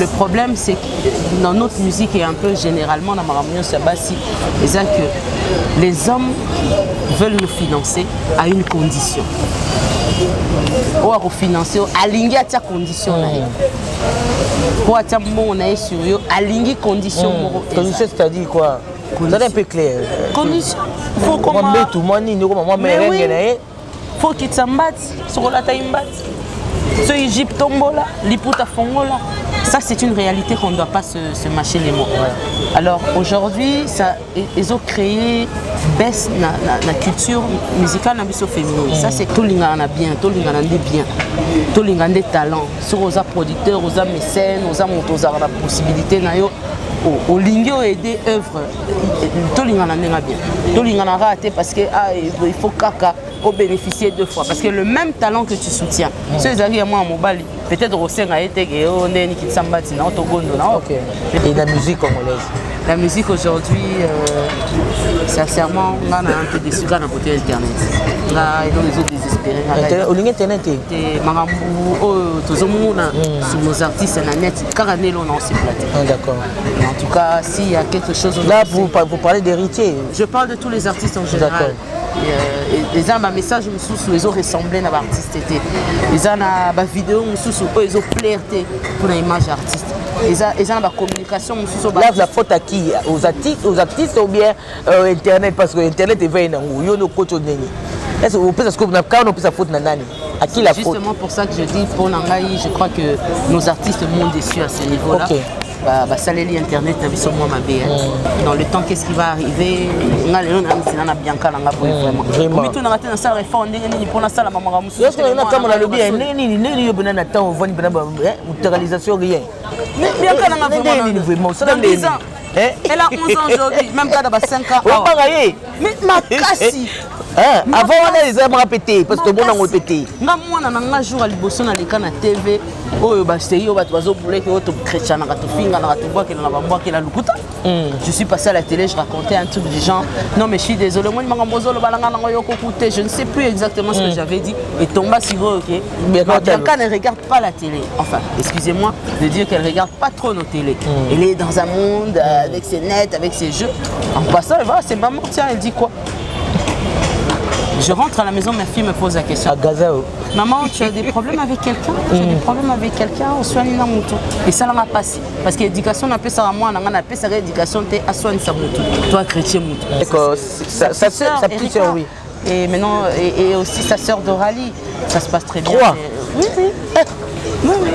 Le problème, c'est que dans notre musique et un peu généralement dans Maramouillon Sabassi, c'est que les hommes veulent nous financer à une condition. Ou à refinancer, aligner à ta condition. Pour atteindre mon œil sur eux, aligner condition. Condition, c'est-à-dire quoi? C'est un peu clair. Condition. Faut qu'on tout le monde, mais oui. Faut qu'il s'embatte sur la taille. Ce Égypte tombola, l'Iputa fongola. Ça, c'est une réalité qu'on ne doit pas se mâcher les mots. Alors aujourd'hui, ils ont créé baisse la culture musicale féminine. Ça, c'est tout le monde a bien, tout le monde a bien, tout le monde a des talents. Sur aux producteurs, aux mécènes, aux motos, la possibilité au lingio aider œuvre. Tout le monde a bien. Tout le monde a raté parce que il faut caca pour bénéficier deux fois. Parce que le même talent que tu soutiens, ceux qui arrivent à moi en mobile, peut-être au sein a été et la musique congolaise. La musique aujourd'hui, sincèrement, on a un peu déçu quand on a côté Internet. Là, ils ont les autres désespérés. Au ligne Internet, sur nos artistes, on a net, car on s'est platé. D'accord. En tout cas, s'il y a quelque chose. Là, vous parlez d'héritiers. Je parle de tous les artistes en général. Les gens, ma message, ils ont ressemblé à l'artiste. Les gens, ma vidéo, ils ont flirté pour l'image artiste. Ils ont la communication. Là, la faute à qui? Aux artistes ou bien Internet? Parce que Internet est venu. Est-ce que vous pensez que vous avez la faute à qui la faute? Justement pour ça que je dis, pour Nangaï, je crois que nos artistes m'ont déçu à ce niveau-là. Ça les internet dans le temps qu'est-ce qui va arriver on a bien vraiment tout n'a pas ça réforme pour la salle maman on a le bien rien elle a 11 ans aujourd'hui même pas dans 5 ans mais ma cassi avant on a les hommes répétés parce que bon on répété nga mwana na nga jour aliboso na leka na TV oyo ba sey yo bato bazo bouleke oto chrétien na to finga na to boa ke na ba ke la lukuta je suis passé à la télé je racontais un truc du genre non mais je suis désolé moi manga mozolo balanga na yo kokuté je ne sais plus exactement ce que j'avais dit et tomba sur OK Bianca ne regarde pas la télé enfin excusez-moi de dire qu'elle regarde pas trop nos télés elle est dans un monde avec ses nets avec ses jeux en passant elle va c'est maman tiens elle dit quoi. Je rentre à la maison, ma fille me pose la question. À Gaza. Maman, tu as des problèmes avec quelqu'un? Tu as des problèmes avec quelqu'un? On soigne la moto. Et ça l'a passé. Parce que l'éducation, on appelle ça à moi, on appelle ça l'éducation, tu as soigné sa moto. Toi, chrétien moto. D'accord, sa petite soeur, oui. Et maintenant, et aussi sa soeur Doralie. Ça se passe très bien. Trois. Oui, oui.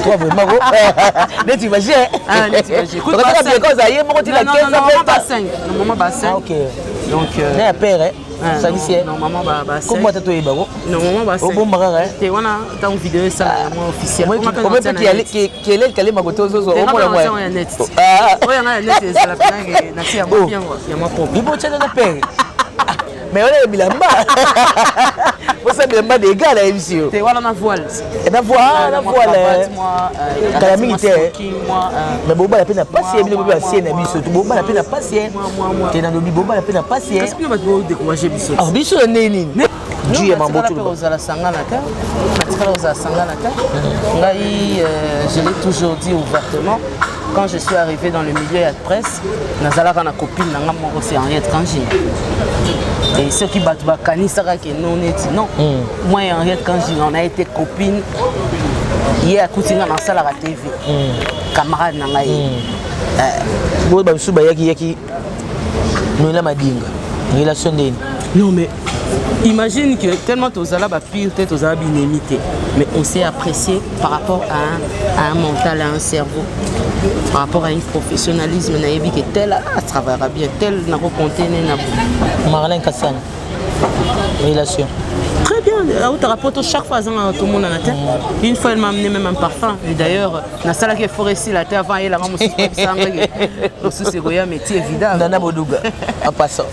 Toi, vraiment. Mais tu imagines? Écoute, non, maman pas 5. Non, maman pas 5. Ok. Donc, mais père, hein? Non, maman va comment tu es babo? Non, maman va au bon marara. Tu vois là, dans une vidéo ça officiel. Comment tu qui est qu'elle m'a goûté aux autres au moins moi. Ah, oui, on a net c'est la pingue na tia moi bien il y a moi propre. Il faut tcher na père. Mais on est bilamba. Vous savez bilamba des gars là ici. Tu vois là na voile. Et na voile moi la militaire. Mais boba la peine passer bien boba c'est na biso tout boba la peine passer. Tu na lobi boba la peine passer. Qu'est-ce que va te décourager biso? Ah biso nini? Dieu m'a beaucoup tout. Je l'ai toujours dit ouvertement. Quand je suis arrivé dans le milieu de presse, Nazala na copine nanga moko c'est Henriette Kanji. Et ceux qui battent Bakani ça que non net non. Moi et Henriette Kanji on a été copines. Hier à Koutinga dans salle à TV. Camarade nanga yi. Bo ba biso ba yaki nous la madinga. Relation d'elle. Non mais imagine que tellement aux ala ba pire tête aux ala binémité mais on s'est apprécié par rapport à un mental, à un cerveau, par rapport à un professionnalisme naïbi que tel travaillera bien, tel n'a pas compté n'a Marlène Kassan. Relation. Très bien, au rapport chaque fois tout le monde en a tête. Une fois elle m'a amené même un parfum et d'ailleurs na sala que forestier la terre avant elle a ramassé ça c'est goya métier évident. Nana Boduga en passant.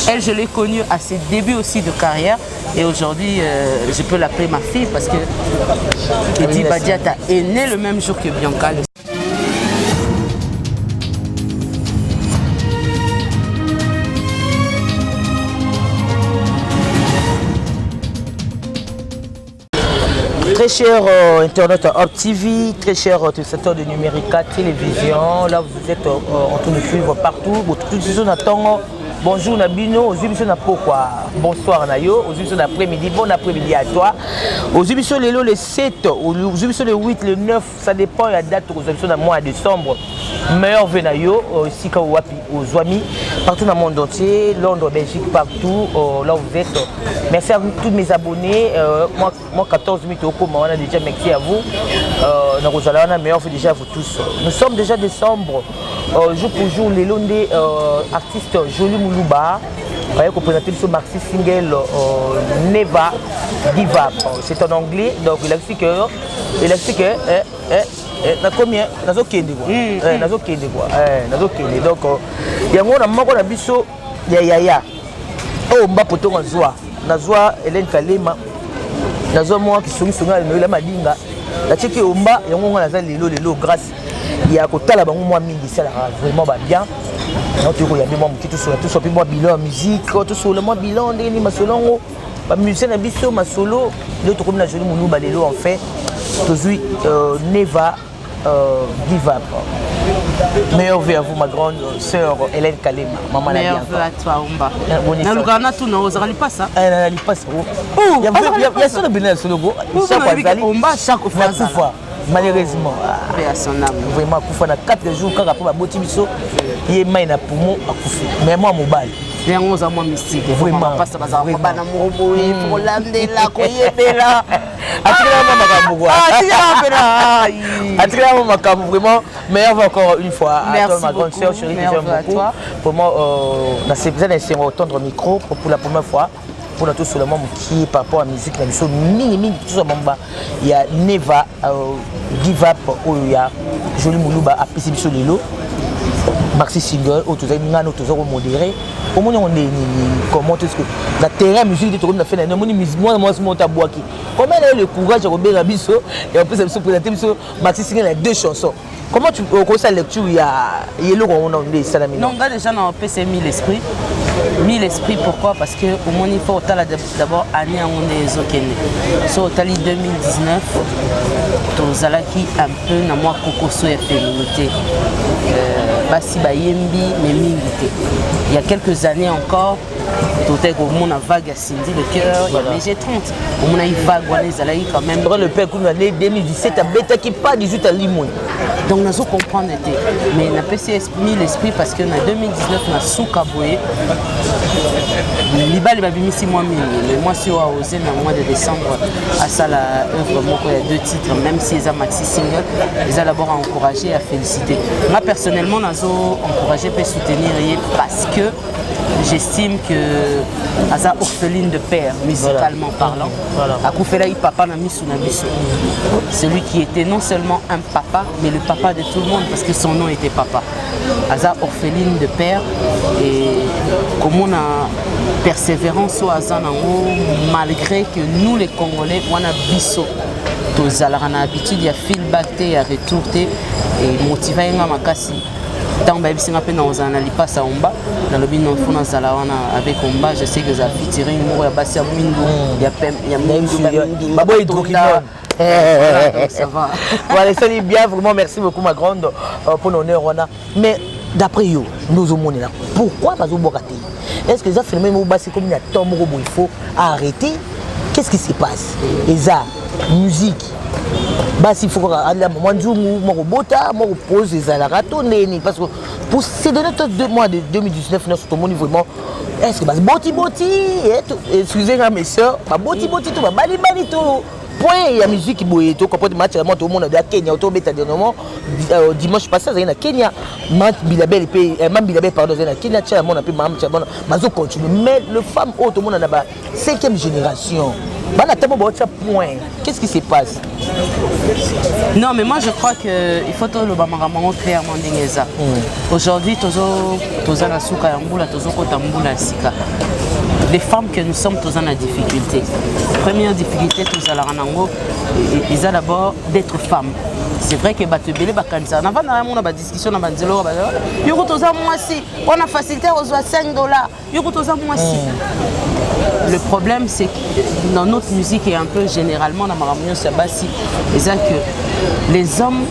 Elle, je l'ai connue à ses débuts aussi de carrière et aujourd'hui, je peux l'appeler ma fille parce que Eddie Badiata est né le même jour que Bianca. Très cher internaute Hop TV, très cher téléspectateur de Numérica Télévision, là vous êtes en train de suivre partout, tout ce qu'on attend. Bonjour Nabino, aux émissions na pourquoi. Bonsoir Nayo, aux émissions d'après-midi, bon après-midi à toi. Aux émissions le 7, aux émissions le 8, le 9, ça dépend de la date aux émissions de mois de décembre. Meilleur Venayo, ici aux Zouami, partout dans le monde entier, Londres, Belgique, partout, là où vous êtes. Merci à tous mes abonnés. Moi 14 minutes au coma, on a déjà merci à vous. Nous meilleur déjà à vous tous. Nous sommes déjà décembre, jour pour jour, les Londais artistes Jolie Moulouba. Vous voyez qu'on présente ce maxi single Neva Diva. C'est en anglais, donc il a dit que na combien nazo kende quoi nazo kende quoi nazo kende donc yango na moko na biso ya oh mba poto na zwa Hélène Kalema nazo moi qui songa la madinga la tiki omba yango ngona za lelo grâce ya kotala bango moi mingi ça vraiment ba bien donc tu koyambi moi mkitu so tout so puis moi bilan musique tout so le moi bilan ndeni masolongo ba musicien na biso masolo le to comme na Jolie Moulouba lelo en fait tozui Neva Give Up. Meilleur vœu à vous, ma grande sœur Hélène Kalema. Maman meilleur vœu à toi, Omba. Na lugana tout na ozali pas ça. Na li pas ça. Il y a ça de bien sur le go. Omba chaque fois. Malheureusement. Paix à son âme. Vraiment kufa na 4 jours quand après ba boti biso, yé mai na poumon akufi. Mais moi mobile. Yango za moi mystique. Vraiment. Parce que baza ko bana morobo pour landela ko yebela. Attirez-moi ma cam, vraiment. Meilleur encore une fois. Merci ma grande sœur chérie que j'aime beaucoup. Pour moi, on a besoin d'essayer d'entendre le micro pour la première fois. Pour nous tous seulement qui par rapport à la musique, tout ça, il y a Neva Give Up, il y a Jolie Moulouba à PCB sur les lots. Maxi single, autour de modéré. Au moins on est comment est-ce que la terrain musique de a fait la musique moi mon tabouaki. Comment elle a le courage de Robert Rabisso et en plus elle se présenter Maxi single avec 2 chansons. Comment tu commences la lecture il y a le on a salami. Non, là déjà dans PC 1000 esprits. 1000 esprits pourquoi parce que au moins il faut d'abord année on est zokene. So tali 2019 tozalaki un peu na moi kokoso ya féminité. Basi bayembi mais mingi. Il y a quelques années encore, tout au monde a vague à Cindy le cœur, il y a BG30. Au monde a eu vague, on quand même. Le père qu'on a 2017 à Beta qui pas 18 à Limon. Donc nous avons comprendre mais on a PCS 1000 l'esprit parce que en 2019 on a Soukaboué. Libal va venir 6 mois mais moi si on a osé dans le mois de décembre à ça la œuvre il y a 2 titres même si ils ont maxi single, ils ont d'abord encouragé et à féliciter. Moi personnellement nous avons encouragé et soutenir parce que j'estime que Aza orpheline de père, musicalement parlant. Akoufela y papa na misu na biso. Celui qui était non seulement un papa, mais le papa de tout le monde parce que son nom était papa. Aza orpheline de père et comme on a persévérance au Aza nango malgré que nous les Congolais on a biso. Tozala na habitude il y a feedback et retour et motiver nga makasi. Tant que je suis dans un alipas à Omba, dans le bin avec Omba, je sais que ça featuring il y a Bassi à Mwindo, il y a Mwindo, Babo Hydroquinone. Ça va. Voilà, ça dit bien, vraiment merci beaucoup ma grande pour l'honneur. Mais d'après vous, nous sommes là. Pourquoi pas vous rater? Est-ce que ça fait même au Bassi comme il y a tant de il faut arrêter? Qu'est-ce qui se passe? Et ça, musique. Basi faut aller à moi robota moi repose les alarato parce que pour ces derniers 2 mois de 2019 nous tout le monde vraiment est-ce que boti excusez-moi mes soeurs boti tout bali tout point il y a musique qui boye tout comprendre match vraiment tout le monde de Kenya autour beta dernièrement dimanche passé ça na Kenya match Bilabel même Bilabel pardon na Kenya tcha mon appel mam tcha bon mazo continue mais le femme tout le monde na ba 5e génération bana tamo ba point qu'est-ce qui se passe Non, mais moi je crois qu'il faut tout le bamaramon clairement d'Ingeza. Aujourd'hui, tozo na suka yambula, tozo kotambula sika. Les femmes que nous sommes, tous en difficulté. Première difficulté, tous à la ranango, ils ont d'abord d'être femmes. C'est vrai que Batebele, Bakanza, on a une discussion dans le dialogue. On a facilité aux $5. Le problème, c'est que dans notre musique et un peu généralement dans Maramio Sabassi, c'est que les hommes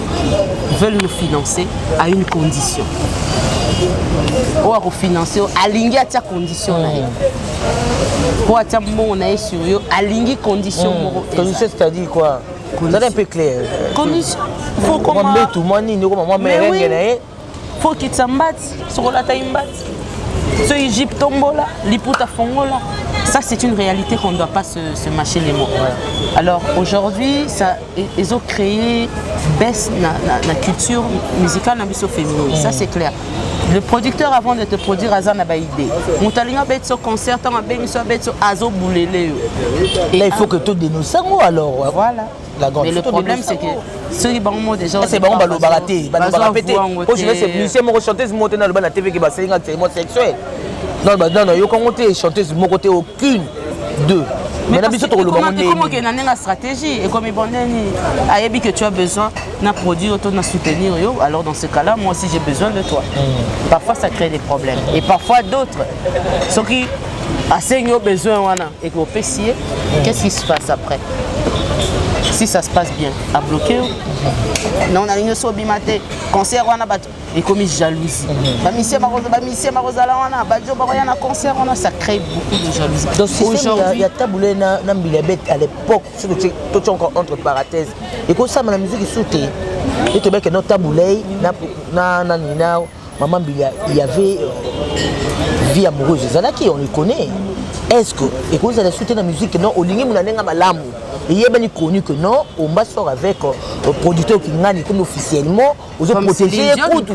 veulent nous financer à une condition. Ou à refinancer, à l'ingé à ta condition. Pour à ta bon, on a sur eux, à l'ingé condition. Condition, c'est-à-dire quoi? C'est un peu clair. Condition. Faut qu'on faut qu'ils s'embattent sur la taille. Ce Égypte tombola, liputa fongola. Ça, c'est une réalité qu'on ne doit pas se mâcher les mots. Alors aujourd'hui, ils ont créé baisse la culture musicale féminine. Ça, c'est clair. Le producteur, avant de te produire, Azan n'a pas idée. Moutalinga bet ce concert, on a bien sur bet Azo boulélé. Et là, il faut que tout dénonce alors. Voilà. Mais le problème, c'est que ceux qui ont déjà. C'est bon, on va le barater. Je vais se musiciens, mon chanteuse, monter dans le TV qui va se sexuel. Non, il y a quand chanteuse, mon côté aucune d'eux. Mais comment qu'il y a une stratégie et comme il que tu as besoin d'un produit, de soutenir, alors dans ce cas-là, moi aussi j'ai besoin de toi. Parfois ça crée des problèmes et parfois d'autres. Ceux qui ont besoin et qu'on peut scier, qu'est-ce qui se passe après? Si ça se passe bien, à bloquer, non, on a une sobimate, concert, on a battu, et comme jalousie. Ça crée beaucoup de jalousie. Donc, il y a taboulé dans Bilabet à l'époque, tout encore entre parenthèses, et comme ça, la musique est sautée. Et tu vois que notre taboulé, maman il y avait vie amoureuse, qui on les connaît. Est-ce que, et quand vous allez soutenir la musique, non, au ligne, vous n'avez pas l'amour. Il y a bien connu que non, on va sortir avec le producteur qui gagne comme officiellement, on va protéger les coups.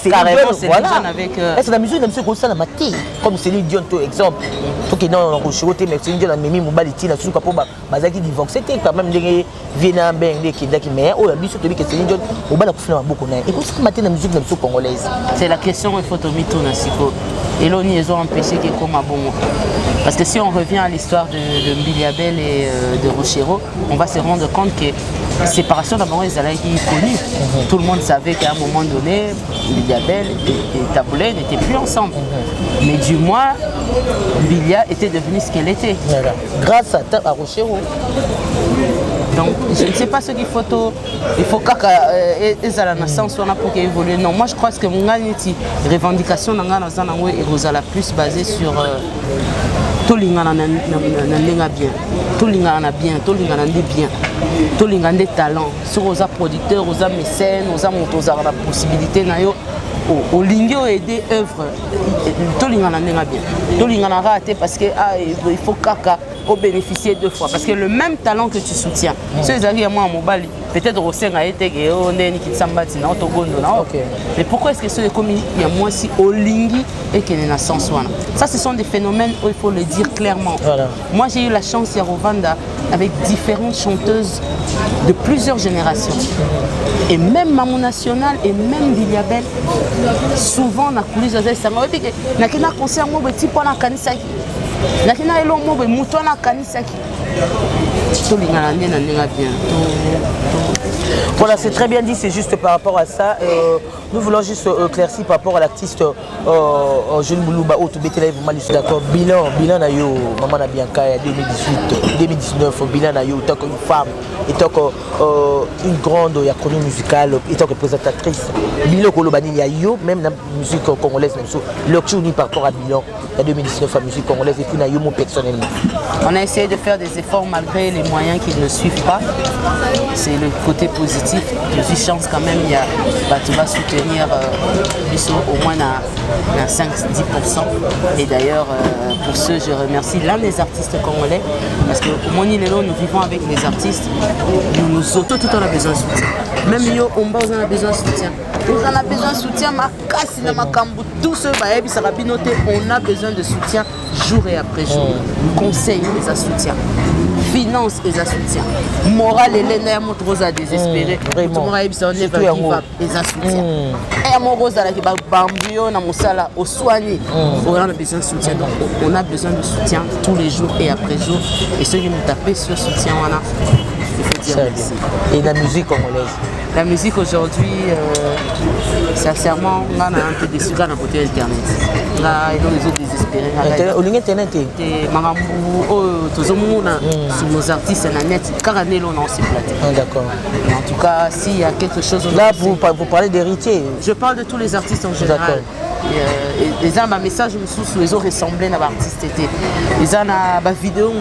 Carrément, c'est voilà. Avec. Est-ce que la musique, même si on a maté, comme Céline Dion, par exemple, tout qui est dans le rocher, mais Céline Dion a mis mon baliti, la souka pour Bazaki divorce, c'était quand même des Vietnam, des Kidaki, mais oh, la musique, que Céline Dion, on va la faire beaucoup. Et pour ça, maté la musique, même si congolaise. C'est la question, il faut tomber tout dans Siko. Et là, ils ont empêché qu'il y ait comme un bon mot. Parce que si on revient à l'histoire de Mbiliabel et de Rochero, on va se rendre compte que la séparation d'abord, ils allaient être connus. Tout le monde savait qu'à un moment donné, Mbiliabel et Taboulé n'étaient plus ensemble. Mais du moins, Mbilia était devenue ce qu'elle était. Voilà. Grâce à Rochero. Donc, je ne sais pas ce qu'il faut. Il faut que la naissance soit pour qu'elle évolue. Non, moi je crois que mon revendication dans la plus basée sur tout le monde bien, tout le monde bien, tout le monde bien, tout le monde des talents. Sur aux producteurs, aux mécènes, aux la possibilité au lingio aider œuvre, tout le monde bien, tout le monde raté parce que il faut caca. Au bénéficier deux fois parce que le même talent que tu soutiens ceux qui arrivent à moi en mobile peut-être au sein a été mais pourquoi est-ce que ceux comme il y a moi si au lingi et qu'il y a sens ça ce sont des phénomènes où il faut le dire clairement. Voilà. Moi j'ai eu la chance à Rwanda avec différentes chanteuses de plusieurs générations et même Mamou National et même Biliabel souvent na coulisses ça m'a dit que na kina concert mo petit pour na kanisa nakina elo mo be mutona kanisaki to lingana ndena ndinga bien. Voilà, c'est très bien dit, c'est juste par rapport à ça. Nous voulons juste éclaircir par rapport à l'artiste Jeune Moulouba, au Toubété, vraiment, je suis d'accord. Bilan Nayo, Maman Nabianka, 2018, 2019, Bilan Nayo, tant qu'une femme, et tant qu'une grande icône musicale, et tant que présentatrice. Bilan Kolobani, il y a yo, même la musique congolaise, même ça. L'octubre par rapport à Bilan, il y a 2019, la musique congolaise, et puis Nayo, moi personnellement. On a essayé de faire des efforts malgré les moyens qui ne suivent pas. C'est le côté positif. Je suis chance quand même, il y a, tu vas soutenir au moins à 5-10%. Et d'ailleurs, pour ce, je remercie l'un des artistes congolais. Parce qu'au Moni Lelo, nous vivons avec les artistes. Nous autos, tout on a besoin de soutien. Même Yo, on a besoin de soutien. On a besoin de soutien, ma casse, ma cambo, tout ce baïbi, ça va noter. On a besoin de soutien jour et après jour. Conseil, les soutien. finance et ça soutien moral et l'élève montre rosa désespéré tout monde a eu son never give up et ça soutien et mon rosa là qui va bambio na musala au soigner on a besoin de soutien donc on a besoin de soutien tous les jours et après jour et ceux qui nous tapent sur soutien on a il faut dire merci. Et la musique congolaise. La musique aujourd'hui, sincèrement, on a un peu déçu dans le côté internet. On a les autres désespérés. Au ligne internet. Sur nos artistes et net, car on s'est platé. D'accord. En tout cas, s'il y a quelque chose. Là, vous parlez d'héritiers. Je parle de tous les artistes en général. Les gens, ma message, ils ont ressemblé à l'artiste. Les gens, ma vidéo,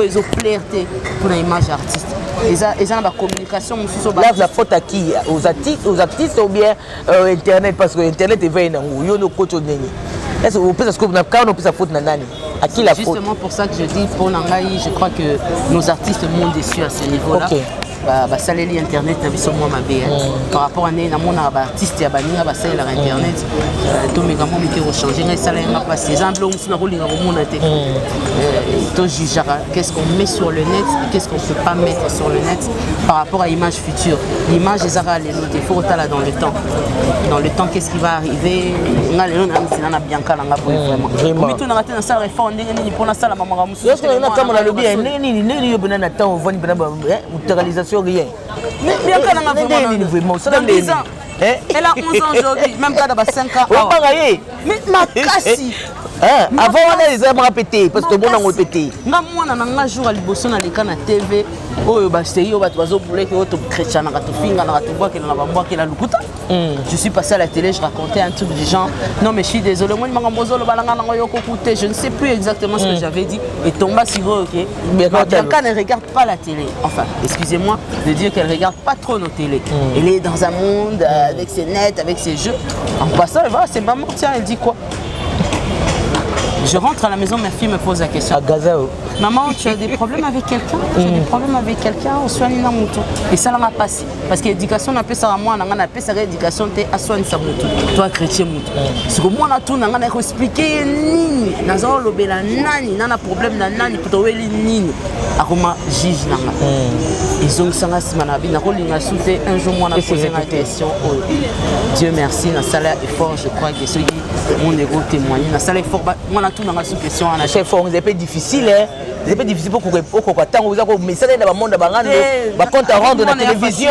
ils ont plairé pour l'image artiste. Ils ont la communication. Là, la faute à qui? Aux artistes ou bien Internet? Parce que Internet est venu. Est-ce que vous pensez que vous avez la faute à qui la faute? Justement pour ça que je dis, pour Nangaï, je crois que nos artistes m'ont déçu à ce niveau-là. Okay. Ça les internet na biso moi mabe par rapport à na mona ba artiste ya baninga ba sala internet to megamo miki rechanger ngai sala nga pas ces emblemes na kolinga ko mona te to jugera qu'est-ce qu'on met sur le net et qu'est-ce qu'on peut pas mettre sur le net par rapport à l'image future. L'image des ara les notes faut là dans le temps qu'est-ce qui va arriver nga le na na bianca nga vraiment mais tout na raté na ça réforme ndenge ni pour na sala mama musu est-ce que na kama na lobi nini yo bena na temps voni bena neutralisation rien. Mais bien qu'elle en a vraiment. Elle a 11 ans aujourd'hui, même quand elle a 5 ans. Mais ma cassie. Avant on a les armes répétées parce que bon on répété. Nga mwana na nga jour à liboso na leka na TV oyo ba seyo ba bazo boulé que auto chrétien na to finga na to voir que na ba moi que la lukuta. Je suis passé à la télé, je racontais un truc du genre non mais je suis désolé moi mangambozo le balanga na yo kokuté, je ne sais plus exactement ce que j'avais dit et tomba si gros OK. Mais Bianca ne regarde pas la télé. Enfin, excusez-moi de dire qu'elle regarde pas trop nos télés. Elle est dans un monde avec ses nets, avec ses jeux. En passant, voilà, c'est maman, tiens, elle dit quoi? Je rentre à la maison, ma fille me pose la question. Maman, tu as des problèmes avec quelqu'un? Tu as des problèmes avec quelqu'un? On soigne dans mon tour. Et ça l'a passé. Parce que l'éducation, on appelle ça à moi, on appelle ça l'éducation, tu as soigné ça mon tour. Toi, chrétien, mon tour. Parce que moi, on a expliqué nini. Nous avons l'obéla nani, on a problème dans nani, pour trouver les nini. Akoma juge nanga. Ils ont ça, si manabi, n'a pas soufflé un jour, moi, on a posé la question. Dieu merci, dans ça effort, je crois que ceux qui mon ego témoigner. Dans ça effort, moi, on a tout dans la sous-question. C'est fort, c'est un peu difficile, hein. C'est un peu difficile pour que vous avez un message dans le monde, par contre, à rendre la télévision.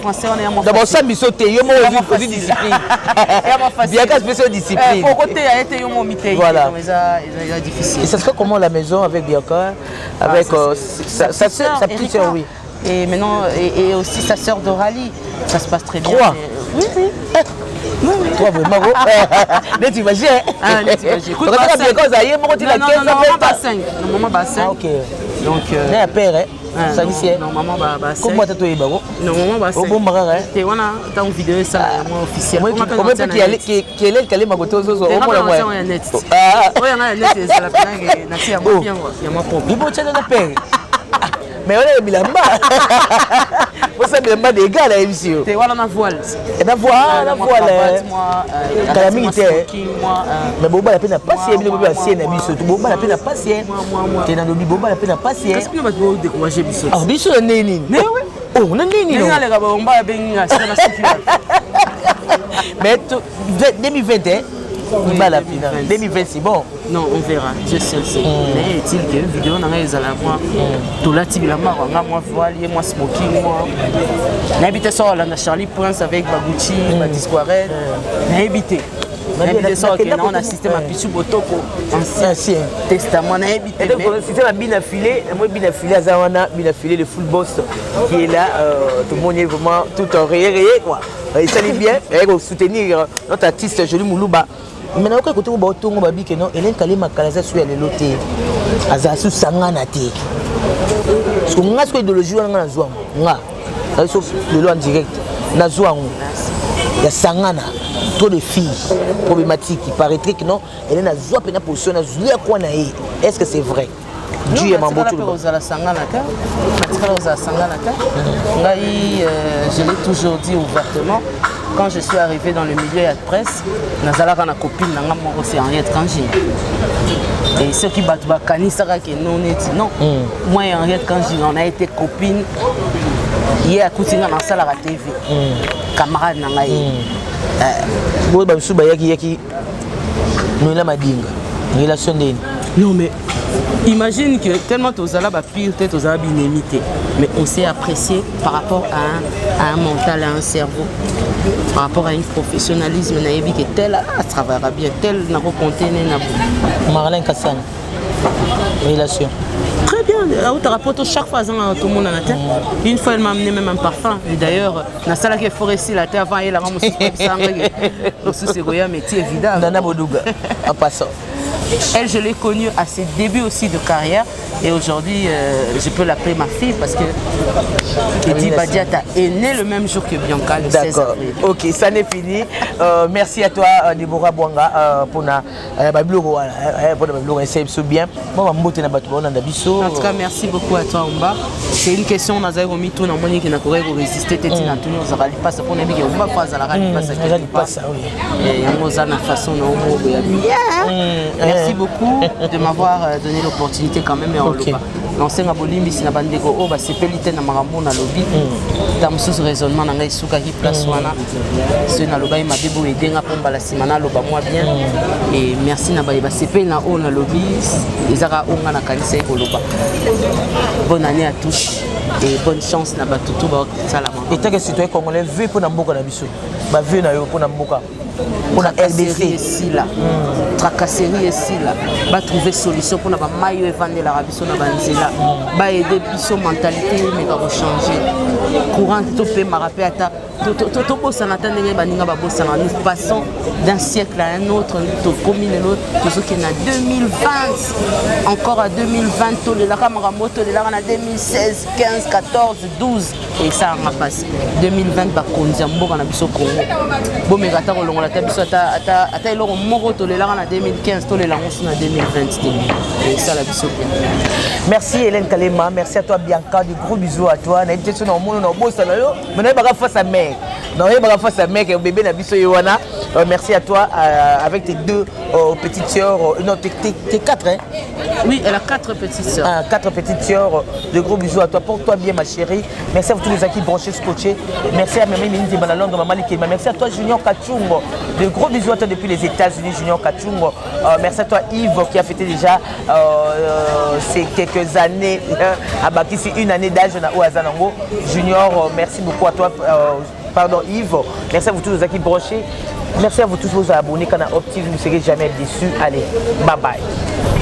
Français, on est à mon d'abord, ça, Missoté, il y a une discipline. Bien qu'à spécial discipline. Voilà. Et ça se fait comment la maison avec Bianca? Avec sa petite sœur, oui. Et maintenant, et aussi sa sœur Dorali. Ça se passe très bien. Oui. Toi, vraiment, mais tu imagines. Écoute, non, pas 5. Maman, pas 5. Ok. Donc, il y a un père, ça ici. Non, maman, pas 5. Comment tu as eu babo? Non, maman, pas 5. Bon, maman, tu vois, dans une vidéo, ça, moi, officiel. Comment qui est qui ma côté aux autres? Moi, on net. Ah, oui, on a net, c'est la peine. Il y a moi propre. Il faut tchéner la peine. Mais on est bilamba. Vous savez bilamba des gars là ici. Tu vois la voile. La voile. La militaire. Mais boba la peine à passer, mais boba c'est na biso. Boba la peine à passer. Tu na dobi boba la peine à passer. Qu'est-ce que tu vas décourager biso? Ah biso neni. Mais oui. Oh, on a neni. On a les gars on va benga, c'est na circulaire. Mais 2021 il va la finale. 2020 c'est bon. Non, on verra. Dieu seul sait. Mais est-il qu'il y a une vidéo dans les alamoi, tout là, tu l'as marre, moi voile, moi smoking, moi. N'habitez ça, là, Charlie Prince avec Baguchi, Disquared. N'habitez. N'habitez ça, on a assisté à Pichou Botoko, ancien testament. N'habitez. C'était la bine affilée, moi bine affilée à Zawana, bine affilée le full boss qui est là, tout le monde est vraiment tout en rayé, quoi. Il s'allie bien, et soutenir notre artiste Joli Moulouba. Maintenant, quand on va au babi que non, Hélène Kalema Kalaza sur les lotés, Azasu Sangana té. Parce que moi, ce idéologie on a zouam, moi, ça c'est de l'eau en direct, na zouam, il y a Sangana, trop de filles problématiques. Il paraîtrait que non, Hélène a zouam pena position, na zouam quoi na é. Est-ce que c'est vrai? Dieu est mambo tout le monde. Je l'ai toujours dit ouvertement. quand je suis arrivé dans le milieu de presse, nazalaka na copine nanga moko c'est Henriette Kanji. Et ceux qui battent Bakani, ça va que non, non. Moi et Henriette Kanji, on a été copines. Hier à Koutinga dans la salle à la TV. Camarade nanga. Bon bah souba yaki nous la madinga. Relation d'elle. Non mais imagine que tellement aux ala ba pire tête aux ala binémité, mais on s'est apprécié par rapport à un mental, à un cerveau, par rapport à un professionnalisme naïbi que tel travaillera bien, tel n'a pas compté na Marlène Kassan. Relation. Très bien, chaque fois tout le monde en a tête. Une fois elle m'a amené même un parfum. Et d'ailleurs, dans la salle qui forestier la terre avant elle a ramené c'est Goya métier évident. Nana Bodouga en passant. Elle, je l'ai connue à ses débuts aussi de carrière et aujourd'hui, je peux l'appeler ma fille parce que Eddie Badiata est né le même jour que Bianca, le 16 avril. Ok, ça n'est fini. Merci à toi, Deborah Bouanga, pour la Bablogo. C'est bien. En tout cas, merci beaucoup à toi, Omba. C'est une question, on a remis tout dans le monde qui n'a pas résisté. Tu as tenu aux arabes, pas pour n'aimer qu'on va pas à la radio, pas ça. Et on a une façon Merci beaucoup de m'avoir donné l'opportunité quand même. L'ancien abolimbi si na bandeko o ba sepelite na marambo na lobby. Tam sous raisonnement na ngai suka ki place wana. Ce na loba ma bebo edenga pomba la simana loba moi bien. Et merci na ba sepel na o na lobby. Ezaka onga na kanisa ko loba. Bonne année à tous et bonne chance na ba tutu ba salama. Et tant que citoyen congolais veut pour na mboka na biso. Ba veut na yo pour na mboka. Pour la RDC ici là, tracasserie ici là, va trouver solution pour la maillot et vendre la rabisso na banzela, va aider biso mentalité mais va changer. Courant tout peut m'arrêter à ta tout bossa n'attendait pas baninga ba bossa. Nous passons d'un siècle à un autre, tout commune l'autre, tout ce qui est en 2020, encore à 2020, tout le la caméra moto, le la en 2016, 15, 14, 12 et ça on a passé 2020 ba konzambo na biso Congo. Bon mais gata ko longola ta biso ata eloko moko to le la en 2015, to le la en 2020 et ça la biso. Merci Hélène Kalema, merci à toi Bianca, du gros bisous à toi. Na été sur no monde no bossa na yo, mais na ba face à mère. Non, il va faire sa mère et bébé na biso yowana. Merci à toi avec tes deux petites sœurs. Non, t'es quatre, hein? Oui, elle a 4 petites sœurs. 4 petites sœurs. De gros bisous à toi. Porte-toi bien, ma chérie. Merci à vous tous les acquis branchés, scotchés. Merci à Maman Miniti Balalonde, Maman Likema. Merci à toi, Junior Kachungo. De gros bisous à toi depuis les États-Unis, Junior Kachungo. Merci à toi, Yves, qui a fêté déjà ces quelques années. Ici, une année d'âge au Azanango. Junior, merci beaucoup à toi. Pardon Yves, merci à vous tous les acquis branchés. Merci à vous tous vos abonnés. Quand on a optimisé, vous ne serez jamais déçus. Allez, bye bye.